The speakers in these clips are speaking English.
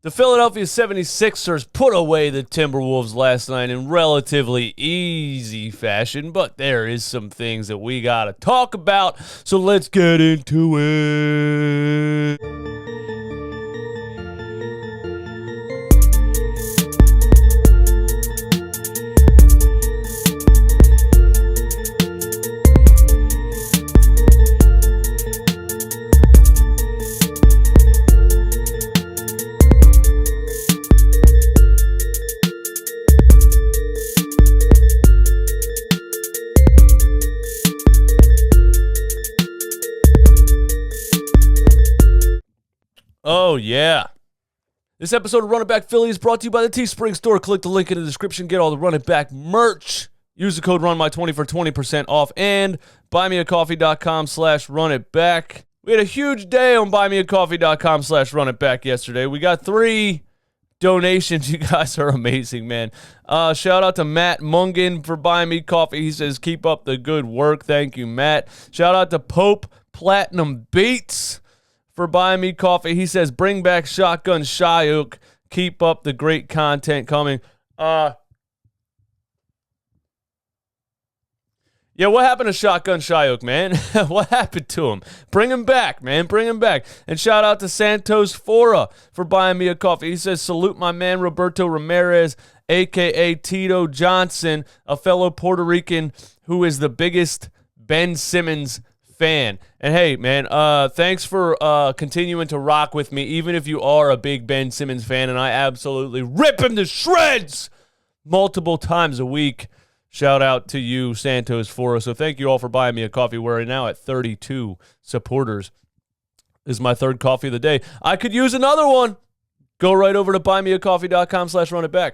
The Philadelphia 76ers put away the Timberwolves last night in relatively easy fashion, but there is some things that we got to talk about, so let's get into it. Oh, yeah. This episode of Run It Back Philly is brought to you by the Teespring store. Click the link in the description. Get all the Run It Back merch. Use the code RUNMY20 for 20% off. And buymeacoffee.com/runitback. We had a huge day on buymeacoffee.com/runitback yesterday. We got 3 donations. You guys are amazing, man. Shout out to Matt Mungan for buying me coffee. He says, keep up the good work. Thank you, Matt. Shout out to Pope Platinum Beats for buying me coffee. He says, bring back Shotgun Shayuk. Keep up the great content coming. Yeah, what happened to Shotgun Shayuk, man? What happened to him? Bring him back, man. Bring him back. And shout out to Santos Fora for buying me a coffee. He says, salute my man Roberto Ramirez, a.k.a. Tito Johnson, a fellow Puerto Rican who is the biggest Ben Simmons fan. And hey, man, thanks for continuing to rock with me, even if you are a big Ben Simmons fan, and I absolutely rip him to shreds multiple times a week. Shout out to you, Santos Fora. So thank you all for buying me a coffee. We're now at 32 supporters. This is my 3rd coffee of the day. I could use another one. Go right over to buymeacoffee.com/runitback.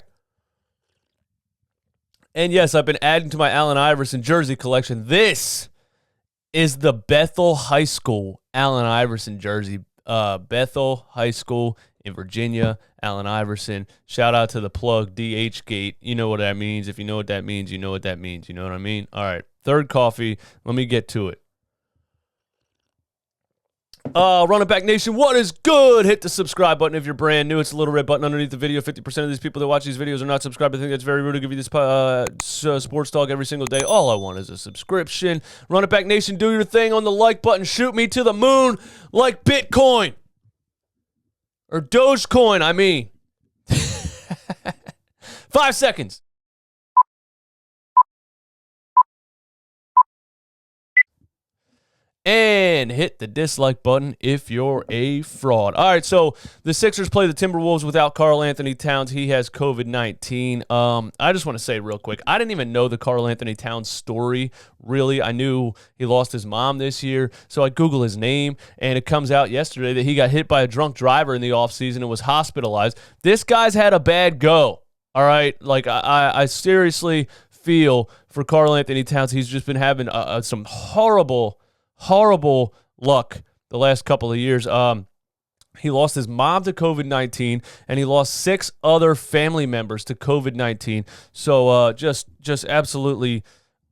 And yes, I've been adding to my Allen Iverson jersey collection. This is the Bethel High School Allen Iverson jersey. Bethel High School in Virginia, Allen Iverson. Shout out to the plug, DH Gate. You know what that means. If you know what that means, you know what that means. You know what I mean? All right, 3rd coffee. Let me get to it. Run It Back Nation, what is good? Hit the subscribe button if you're brand new. It's a little red button underneath the video. 50% of these people that watch these videos are not subscribed. I think that's very rude to give you this sports talk every single day. All I want is a subscription. Run It Back Nation, do your thing on the like button. Shoot me to the moon like Bitcoin. Or Dogecoin, I mean. 5 seconds. And hit the dislike button if you're a fraud. All right, so the Sixers play the Timberwolves without Karl-Anthony Towns. He has COVID-19. I just want to say real quick, I didn't even know the Karl-Anthony Towns story, really. I knew he lost his mom this year, so I Google his name, and it comes out yesterday that he got hit by a drunk driver in the offseason and was hospitalized. This guy's had a bad go, all right? Like, I seriously feel for Karl-Anthony Towns. He's just been having some horrible luck the last couple of years. He lost his mom to COVID-19, and he lost 6 other family members to COVID-19. So just absolutely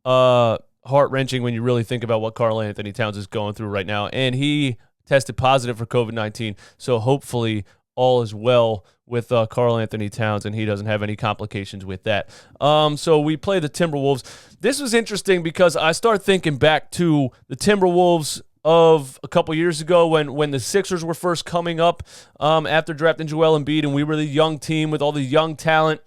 heart-wrenching when you really think about what Karl-Anthony Towns is going through right now. And he tested positive for COVID-19, so hopefully all is well with Karl-Anthony Towns, and he doesn't have any complications with that. So we play the Timberwolves. This was interesting because I start thinking back to the Timberwolves of a couple years ago when the Sixers were first coming up after drafting Joel Embiid, and we were the young team with all the young talent.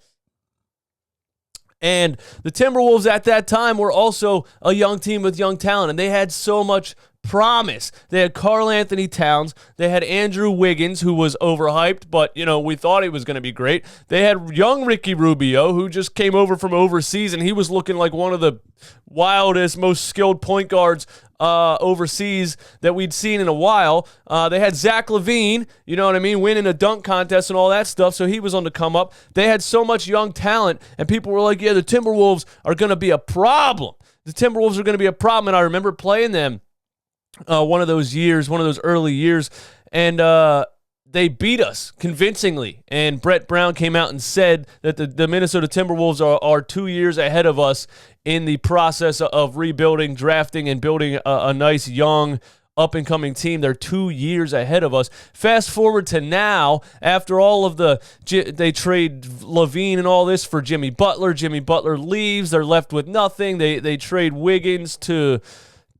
And the Timberwolves at that time were also a young team with young talent, and they had so much promise. They had Karl-Anthony Towns. They had Andrew Wiggins, who was overhyped, but, we thought he was going to be great. They had young Ricky Rubio, who just came over from overseas, and he was looking like one of the wildest, most skilled point guards overseas that we'd seen in a while. They had Zach LaVine, you know what I mean, winning a dunk contest and all that stuff, so he was on the come up. They had so much young talent, and people were like, yeah, the Timberwolves are going to be a problem. The Timberwolves are going to be a problem, and I remember playing them one of those early years, and they beat us convincingly. And Brett Brown came out and said that the Minnesota Timberwolves are 2 years ahead of us in the process of rebuilding, drafting, and building a nice young up-and-coming team. They're 2 years ahead of us. Fast forward to now, after all of they trade LaVine and all this for Jimmy Butler. Jimmy Butler leaves. They're left with nothing. They trade Wiggins to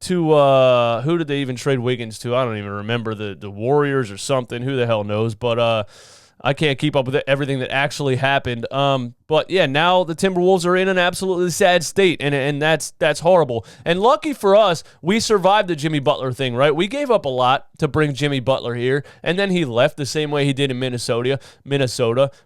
who did they even trade Wiggins to? I don't even remember, the Warriors or something. Who the hell knows? But I can't keep up with everything that actually happened. But yeah, now the Timberwolves are in an absolutely sad state, and that's horrible. And lucky for us, we survived the Jimmy Butler thing, right? We gave up a lot to bring Jimmy Butler here, and then he left the same way he did in Minnesota,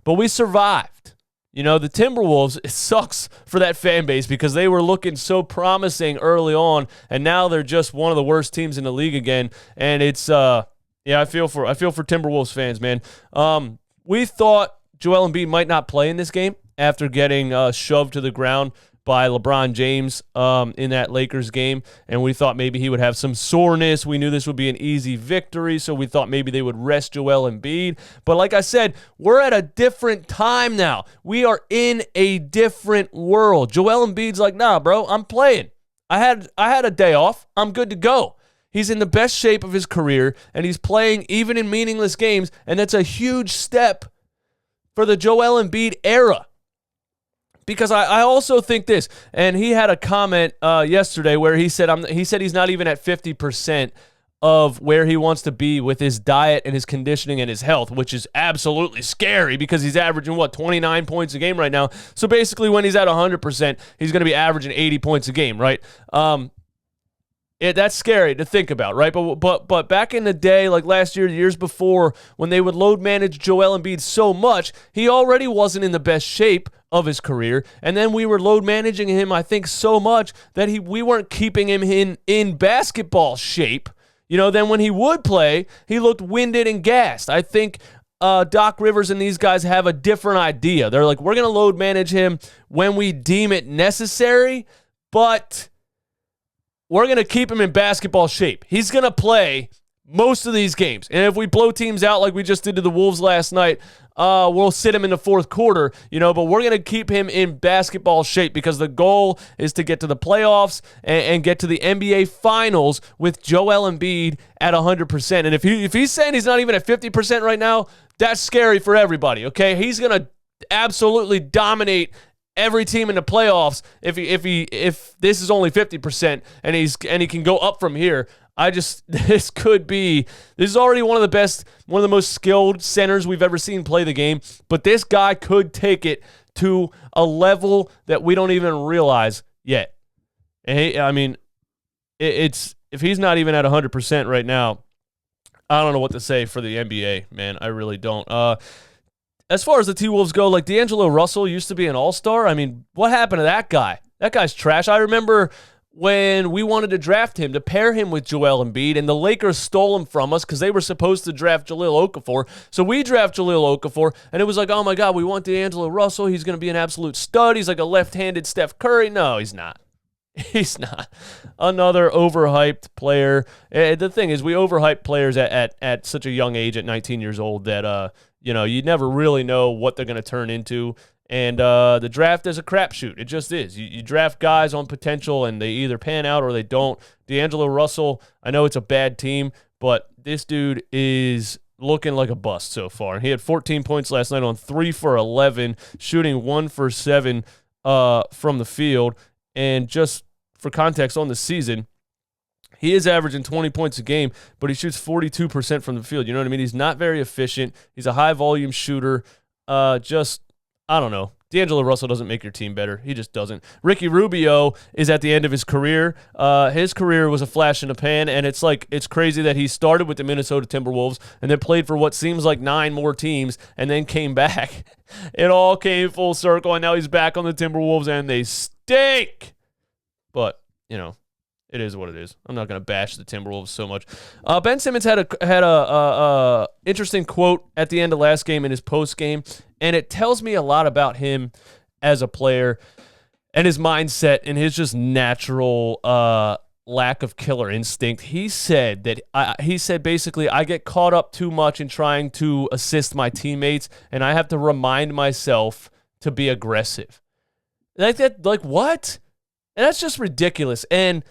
but we survived. You know, the Timberwolves, it sucks for that fan base because they were looking so promising early on, and now they're just one of the worst teams in the league again. And it's yeah, I feel for Timberwolves fans, man. We thought Joel Embiid might not play in this game after getting shoved to the ground by LeBron James in that Lakers game, and we thought maybe he would have some soreness. We knew this would be an easy victory, so we thought maybe they would rest Joel Embiid. But like I said, we're at a different time now. We are in a different world. Joel Embiid's like, nah, bro, I'm playing. I had a day off. I'm good to go. He's in the best shape of his career, and he's playing even in meaningless games, and that's a huge step for the Joel Embiid era. Because I also think this, and he had a comment yesterday where he said he's not even at 50% of where he wants to be with his diet and his conditioning and his health, which is absolutely scary because he's averaging, 29 points a game right now. So basically when he's at 100%, he's going to be averaging 80 points a game, right? That's scary to think about, right? But back in the day, like last year, years before, when they would load manage Joel Embiid so much, he already wasn't in the best shape of his career. And then we were load managing him, I think, so much that we weren't keeping him in basketball shape. You know, then when he would play, he looked winded and gassed. I think Doc Rivers and these guys have a different idea. They're like, we're going to load manage him when we deem it necessary, but we're going to keep him in basketball shape. He's going to play most of these games. And if we blow teams out like we just did to the Wolves last night, we'll sit him in the fourth quarter, but we're going to keep him in basketball shape because the goal is to get to the playoffs and get to the NBA Finals with Joel Embiid at 100%. And if he's saying he's not even at 50% right now, that's scary for everybody, okay? He's going to absolutely dominate every team in the playoffs if this is only 50% and he can go up from here. This is already one of the most skilled centers we've ever seen play the game, but this guy could take it to a level that we don't even realize yet. And if he's not even at 100% right now, I don't know what to say for the NBA, man. I really don't. As far as the T-Wolves go, like D'Angelo Russell used to be an all-star. I mean, what happened to that guy? That guy's trash. I remember when we wanted to draft him, to pair him with Joel Embiid, and the Lakers stole him from us because they were supposed to draft Jahlil Okafor. So we draft Jahlil Okafor, and it was like, oh my God, we want D'Angelo Russell. He's going to be an absolute stud. He's like a left-handed Steph Curry. No, he's not. He's not. Another overhyped player. The thing is, we overhype players at such a young age, at 19 years old, that you never really know what they're going to turn into. And the draft is a crapshoot. It just is. You draft guys on potential, and they either pan out or they don't. D'Angelo Russell, I know it's a bad team, but this dude is looking like a bust so far. He had 14 points last night on 3 for 11, shooting 1 for 7 from the field. And just for context on the season, he is averaging 20 points a game, but he shoots 42% from the field. You know what I mean? He's not very efficient. He's a high-volume shooter. I don't know. D'Angelo Russell doesn't make your team better. He just doesn't. Ricky Rubio is at the end of his career. His career was a flash in the pan, and it's crazy that he started with the Minnesota Timberwolves and then played for what seems like 9 more teams and then came back. It all came full circle, and now he's back on the Timberwolves, and they stink. But, it is what it is. I'm not going to bash the Timberwolves so much. Ben Simmons had a interesting quote at the end of last game in his post game, and it tells me a lot about him as a player and his mindset and his just natural lack of killer instinct. He said basically, I get caught up too much in trying to assist my teammates, and I have to remind myself to be aggressive. Like that, like what? And that's just ridiculous. And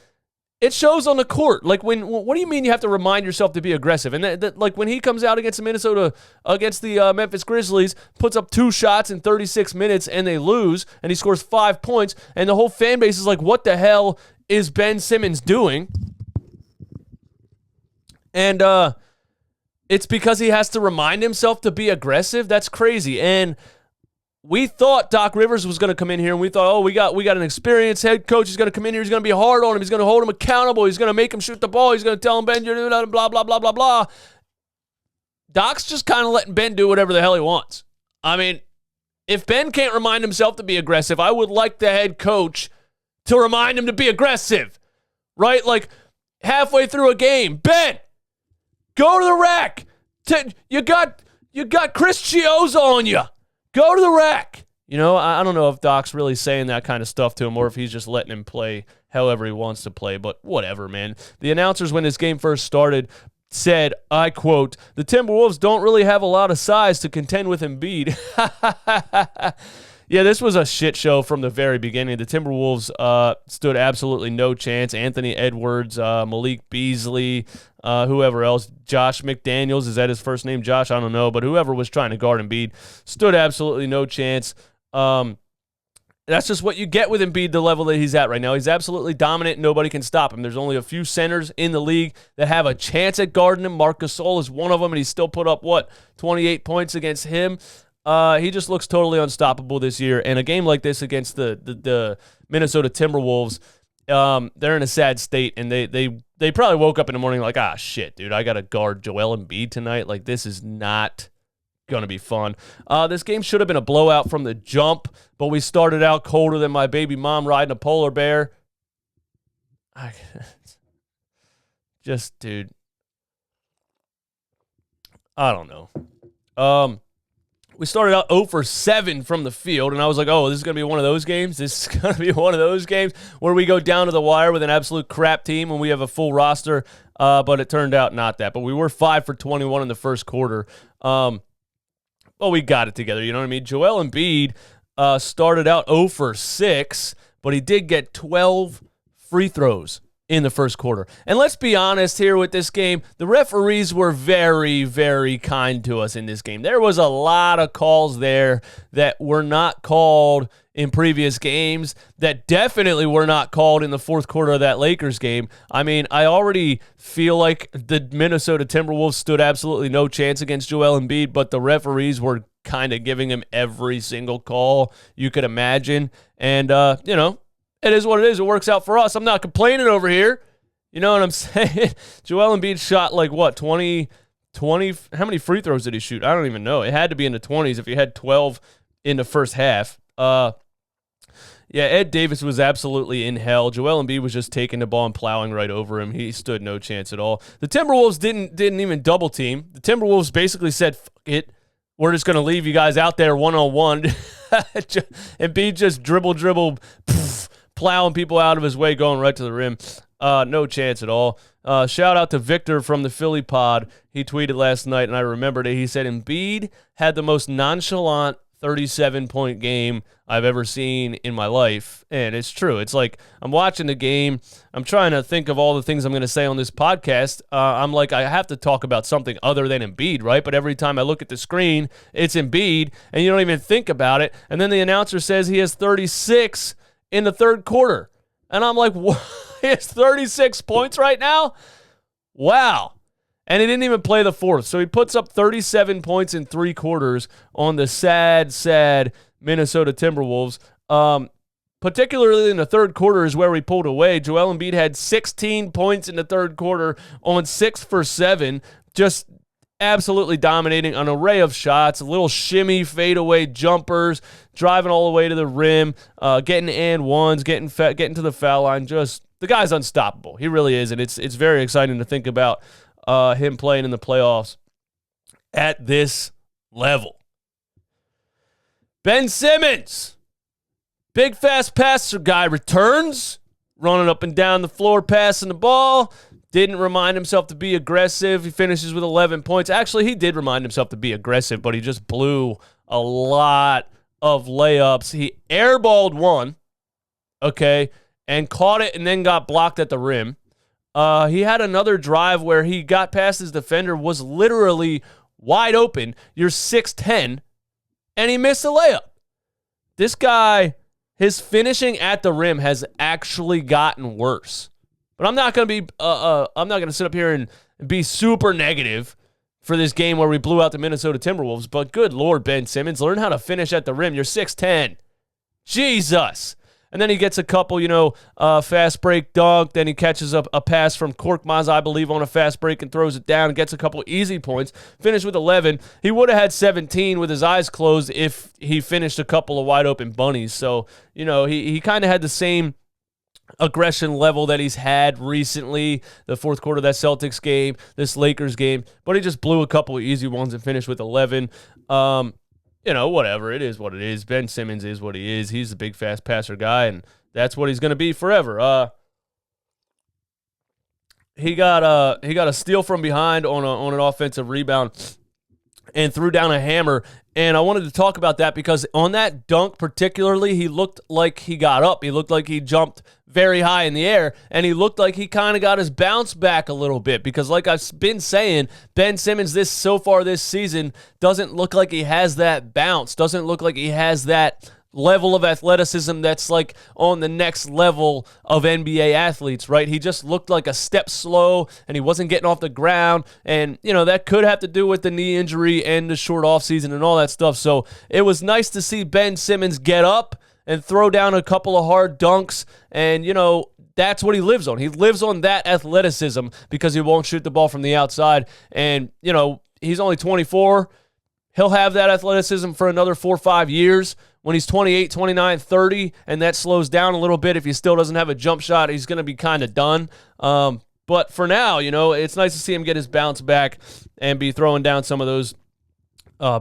it shows on the court. Like, what do you mean you have to remind yourself to be aggressive? And like when he comes out against the Memphis Grizzlies, puts up 2 shots in 36 minutes and they lose, and he scores 5 points, and the whole fan base is like, what the hell is Ben Simmons doing? And it's because he has to remind himself to be aggressive. That's crazy. And we thought Doc Rivers was going to come in here, and we thought, oh, we got an experienced head coach. He's going to come in here. He's going to be hard on him. He's going to hold him accountable. He's going to make him shoot the ball. He's going to tell him, Ben, you're doing that, blah, blah, blah, blah, blah. Doc's just kind of letting Ben do whatever the hell he wants. I mean, if Ben can't remind himself to be aggressive, I would like the head coach to remind him to be aggressive, right? Like halfway through a game, Ben, go to the rack. You got Chris Chiozza on you. Go to the rack. You know, I don't know if Doc's really saying that kind of stuff to him or if he's just letting him play however he wants to play, but whatever, man. The announcers, when this game first started, said, I quote, the Timberwolves don't really have a lot of size to contend with Embiid. Yeah, this was a shit show from the very beginning. The Timberwolves stood absolutely no chance. Anthony Edwards, Malik Beasley, whoever else, Josh McDaniels, is that his first name, Josh? I don't know, but whoever was trying to guard Embiid stood absolutely no chance. That's just what you get with Embiid, the level that he's at right now. He's absolutely dominant. Nobody can stop him. There's only a few centers in the league that have a chance at guarding him. Marc Gasol is one of them, and he still put up, 28 points against him. He just looks totally unstoppable this year. And a game like this against the Minnesota Timberwolves, they're in a sad state, and they probably woke up in the morning like, shit, dude, I got to guard Joel Embiid tonight. Like, this is not going to be fun. This game should have been a blowout from the jump, but we started out colder than my baby mom riding a polar bear. Dude, I don't know. We started out 0 for 7 from the field, and I was like, oh, this is going to be one of those games? This is going to be one of those games where we go down to the wire with an absolute crap team and we have a full roster, but it turned out not that. But we were 5 for 21 in the first quarter. Well, we got it together, you know what I mean? Joel Embiid started out 0 for 6, but he did get 12 free throws in the first quarter. And let's be honest here with this game, the referees were very, very kind to us in this game. There was a lot of calls there that were not called in previous games, that definitely were not called in the fourth quarter of that Lakers game. I mean, I already feel like the Minnesota Timberwolves stood absolutely no chance against Joel Embiid, but the referees were kind of giving him every single call you could imagine. And, you know, it is what it is. It works out for us. I'm not complaining over here. You know what I'm saying? Joel Embiid shot like, 20, how many free throws did he shoot? I don't even know. It had to be in the 20s if he had 12 in the first half. Yeah, Ed Davis was absolutely in hell. Joel Embiid was just taking the ball and plowing right over him. He stood no chance at all. The Timberwolves didn't even double team. The Timberwolves basically said, fuck it. We're just going to leave you guys out there one-on-one. Embiid just dribble, plowing people out of his way, going right to the rim. No chance at all. Shout out to Victor from the Philly pod. He tweeted last night, and I remembered it. He said, Embiid had the most nonchalant 37-point game I've ever seen in my life. And it's true. It's like I'm watching the game. I'm trying to think of all the things I'm going to say on this podcast. I'm like, I have to talk about something other than Embiid, right? But every time I look at the screen, it's Embiid, and you don't even think about it. And then the announcer says he has 36 in the third quarter. And I'm like, what? He has 36 points right now? Wow. And he didn't even play the fourth. So he puts up 37 points in 3 quarters on the sad Minnesota Timberwolves. Particularly in the third quarter is where we pulled away. Joel Embiid had 16 points in the third quarter on 6 for 7. Just absolutely dominating an array of shots, little shimmy, fadeaway jumpers, driving all the way to the rim, getting and ones, getting to the foul line. Just the guy's unstoppable. He really is, and it's very exciting to think about him playing in the playoffs at this level. Ben Simmons, big fast passer guy, returns, running up and down the floor, passing the ball. Didn't remind himself to be aggressive. He finishes with 11 points. Actually, he did remind himself to be aggressive, but he just blew a lot of layups. He airballed one, okay, and caught it and then got blocked at the rim. He had another drive where he got past his defender, was literally wide open. You're 6'10", and he missed a layup. This guy, his finishing at the rim has actually gotten worse. But I'm not going to be I'm not going to sit up here and be super negative for this game where we blew out the Minnesota Timberwolves. But good Lord, Ben Simmons, learn how to finish at the rim. You're 6'10". Jesus. And then he gets a couple, fast break dunk. Then he catches a pass from Korkmaz, I believe, on a fast break and throws it down and gets a couple easy points. Finished with 11. He would have had 17 with his eyes closed if he finished a couple of wide open bunnies. So, he kind of had the same aggression level that he's had recently, the fourth quarter of that Celtics game, this Lakers game. But he just blew a couple of easy ones and finished with 11. Whatever. It is what it is. Ben Simmons is what he is. He's the big, fast passer guy, and that's what he's going to be forever. He got a steal from behind on an offensive rebound and threw down a hammer. And I wanted to talk about that because on that dunk particularly, he looked like he got up. He looked like he jumped very high in the air, and he looked like he kind of got his bounce back a little bit because like I've been saying, Ben Simmons so far this season doesn't look like he has that bounce, doesn't look like he has that level of athleticism that's like on the next level of NBA athletes, right? He just looked like a step slow and he wasn't getting off the ground. And, that could have to do with the knee injury and the short offseason and all that stuff. So it was nice to see Ben Simmons get up and throw down a couple of hard dunks. And, that's what he lives on. He lives on that athleticism because he won't shoot the ball from the outside. And, he's only 24. He'll have that athleticism for another 4 or 5 years. When he's 28, 29, 30, and that slows down a little bit, if he still doesn't have a jump shot, he's going to be kind of done. But for now, it's nice to see him get his bounce back and be throwing down some of those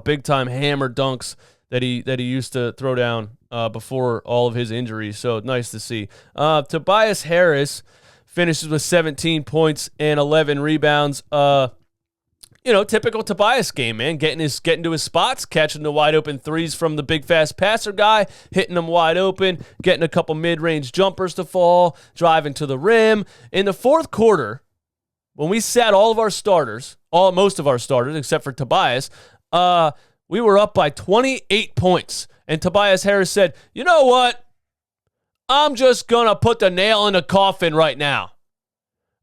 big-time hammer dunks that he used to throw down before all of his injuries. So nice to see. Tobias Harris finishes with 17 points and 11 rebounds. Typical Tobias game, man. Getting to his spots, catching the wide open threes from the big fast passer guy, hitting them wide open, getting a couple mid-range jumpers to fall, driving to the rim. In the fourth quarter, when we sat all of our starters, most of our starters except for Tobias, we were up by 28 points. And Tobias Harris said, "You know what? I'm just gonna put the nail in the coffin right now.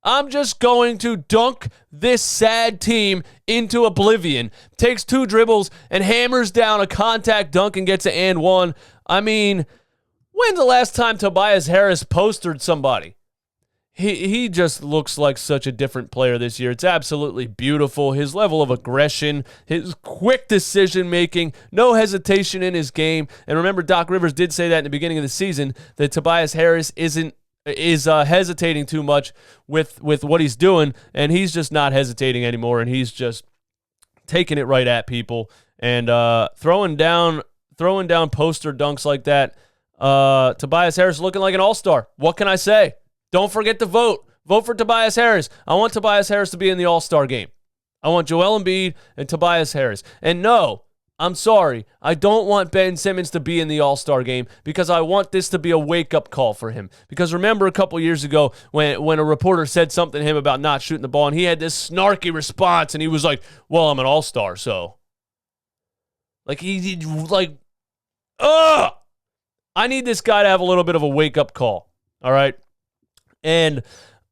I'm just going to dunk this sad team into oblivion." Takes 2 dribbles and hammers down a contact dunk and gets an and one. I mean, when's the last time Tobias Harris postered somebody? He just looks like such a different player this year. It's absolutely beautiful. His level of aggression, his quick decision-making, no hesitation in his game. And remember, Doc Rivers did say that in the beginning of the season, that Tobias Harris is hesitating too much with what he's doing, and he's just not hesitating anymore, and he's just taking it right at people and throwing down poster dunks like that. Tobias Harris looking like an all-star. What can I say? Don't forget to vote. Vote for Tobias Harris. I want Tobias Harris to be in the all-star game. I want Joel Embiid and Tobias Harris. And no, I'm sorry, I don't want Ben Simmons to be in the All-Star game because I want this to be a wake-up call for him. Because remember a couple years ago when a reporter said something to him about not shooting the ball, and he had this snarky response, and he was like, "Well, I'm an All-Star, so." I need this guy to have a little bit of a wake-up call, all right? And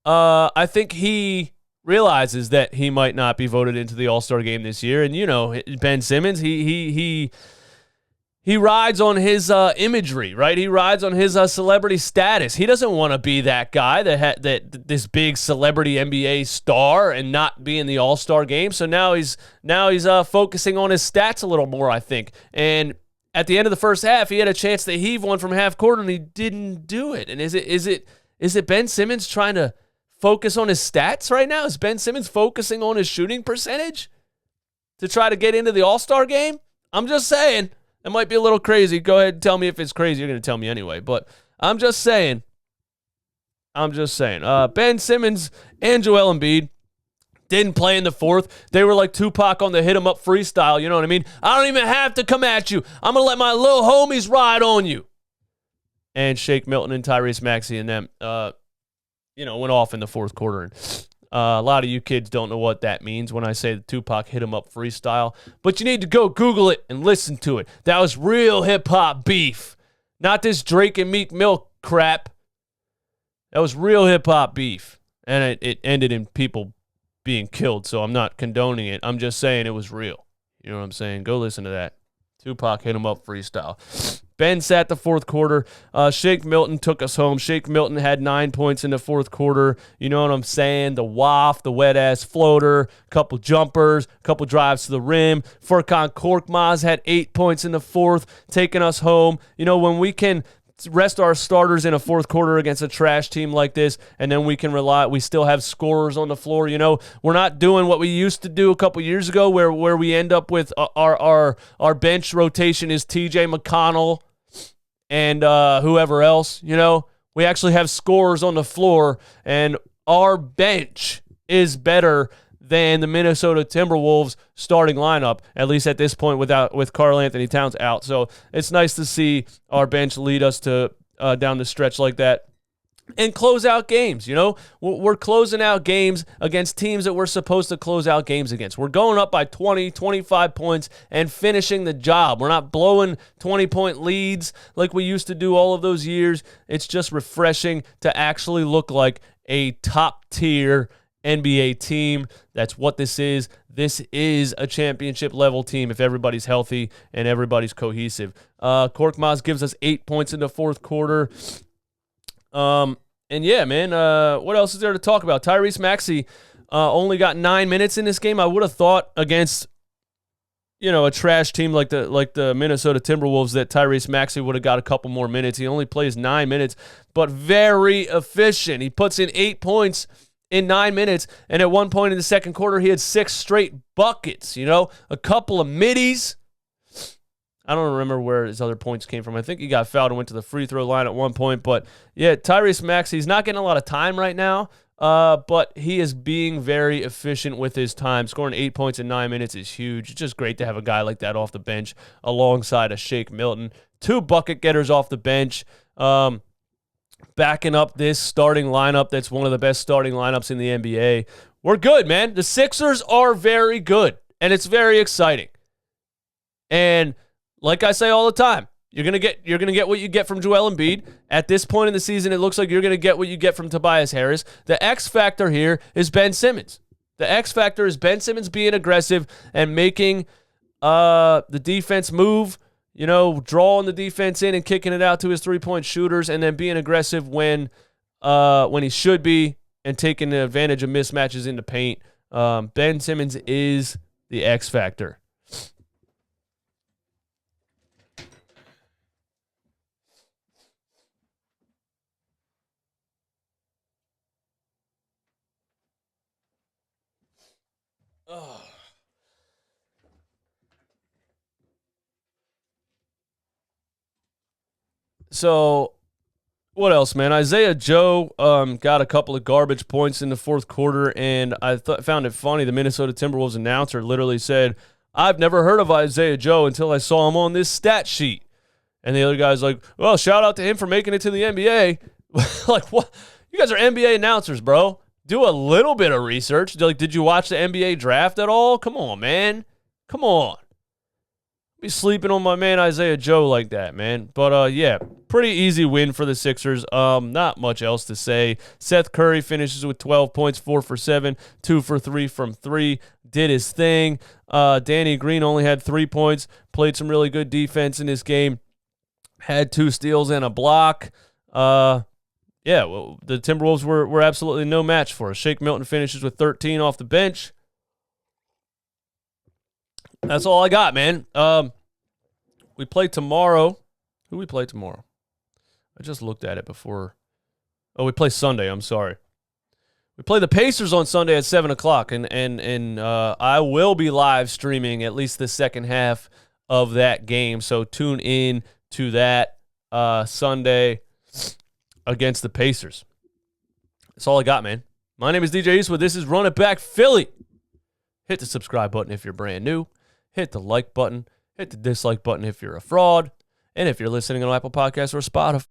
I think he realizes that he might not be voted into the All-Star game this year. And, Ben Simmons, he rides on his imagery, right? He rides on his celebrity status. He doesn't want to be that guy, that this big celebrity NBA star and not be in the All-Star game. So now he's focusing on his stats a little more, I think. And at the end of the first half, he had a chance to heave one from half court, and he didn't do it. And is it Ben Simmons trying to focus on his stats right now? Is Ben Simmons focusing on his shooting percentage to try to get into the All-Star game? I'm just saying. It might be a little crazy. Go ahead and tell me if it's crazy. You're going to tell me anyway. But I'm just saying. Ben Simmons and Joel Embiid didn't play in the fourth. They were like Tupac on the hit 'em up freestyle. You know what I mean? I don't even have to come at you. I'm going to let my little homies ride on you. And Shake Milton and Tyrese Maxey and them. went off in the fourth quarter. And a lot of you kids don't know what that means when I say the Tupac hit him up freestyle. But you need to go Google it and listen to it. That was real hip-hop beef. Not this Drake and Meek Mill crap. That was real hip-hop beef. And it ended in people being killed, so I'm not condoning it. I'm just saying it was real. You know what I'm saying? Go listen to that. Tupac hit him up freestyle. Ben sat the fourth quarter. Shake Milton took us home. Shake Milton had 9 points in the fourth quarter. You know what I'm saying? The waft, the wet-ass floater, couple jumpers, couple drives to the rim. Furkan Korkmaz had 8 points in the fourth, taking us home. When we can rest our starters in a fourth quarter against a trash team like this, and then we still have scorers on the floor. We're not doing what we used to do a couple years ago where we end up with our bench rotation is TJ McConnell and whoever else. We actually have scorers on the floor, and our bench is better than the Minnesota Timberwolves starting lineup, at least at this point with Karl Anthony Towns out. So it's nice to see our bench lead us to down the stretch like that and close out games. We're closing out games against teams that we're supposed to close out games against. We're going up by 20, 25 points and finishing the job. We're not blowing 20-point leads like we used to do all of those years. It's just refreshing to actually look like a top-tier NBA team. That's what this is. This is a championship-level team if everybody's healthy and everybody's cohesive. Korkmaz gives us 8 points in the fourth quarter. And yeah, man, what else is there to talk about? Tyrese Maxey only got 9 minutes in this game. I would have thought against a trash team like the Minnesota Timberwolves that Tyrese Maxey would have got a couple more minutes. He only plays 9 minutes, but very efficient. He puts in 8 points in 9 minutes, and at one point in the second quarter, he had 6 straight buckets, a couple of middies. I don't remember where his other points came from. I think he got fouled and went to the free throw line at one point. But, yeah, Tyrese Maxey, he's not getting a lot of time right now, but he is being very efficient with his time. Scoring 8 points in 9 minutes is huge. It's just great to have a guy like that off the bench alongside a Shake Milton. 2 bucket getters off the bench. Backing up this starting lineup that's one of the best starting lineups in the NBA. We're good, man. The Sixers are very good, and it's very exciting. And like I say all the time, you're gonna get what you get from Joel Embiid. At this point in the season, it looks like you're gonna get what you get from Tobias Harris. The X factor here is Ben Simmons. The X factor is Ben Simmons being aggressive and making the defense move. Drawing the defense in and kicking it out to his three-point shooters, and then being aggressive when he should be and taking advantage of mismatches in the paint. Ben Simmons is the X factor. Oh. So, what else, man? Isaiah Joe got a couple of garbage points in the fourth quarter, and I found it funny. The Minnesota Timberwolves announcer literally said, "I've never heard of Isaiah Joe until I saw him on this stat sheet." And the other guy's like, "Well, shout out to him for making it to the NBA." Like, what? You guys are NBA announcers, bro. Do a little bit of research. Did you watch the NBA draft at all? Come on, man. Come on. Be sleeping on my man Isaiah Joe like that, man. But yeah, pretty easy win for the Sixers. Not much else to say. Seth Curry finishes with 12 points, 4 for 7, 2 for 3 from 3. Did his thing. Danny Green only had 3 points. Played some really good defense in this game. Had 2 steals and a block. Yeah, well, the Timberwolves were absolutely no match for us. Shake Milton finishes with 13 off the bench. That's all I got, man. We play tomorrow. Who we play tomorrow? I just looked at it before. Oh, we play Sunday. I'm sorry. We play the Pacers on Sunday at 7 o'clock, and I will be live streaming at least the second half of that game. So tune in to that Sunday against the Pacers. That's all I got, man. My name is DJ Eastwood. This is Run It Back Philly. Hit the subscribe button if you're brand new. Hit the like button. Hit the dislike button if you're a fraud. And if you're listening on Apple Podcasts or Spotify.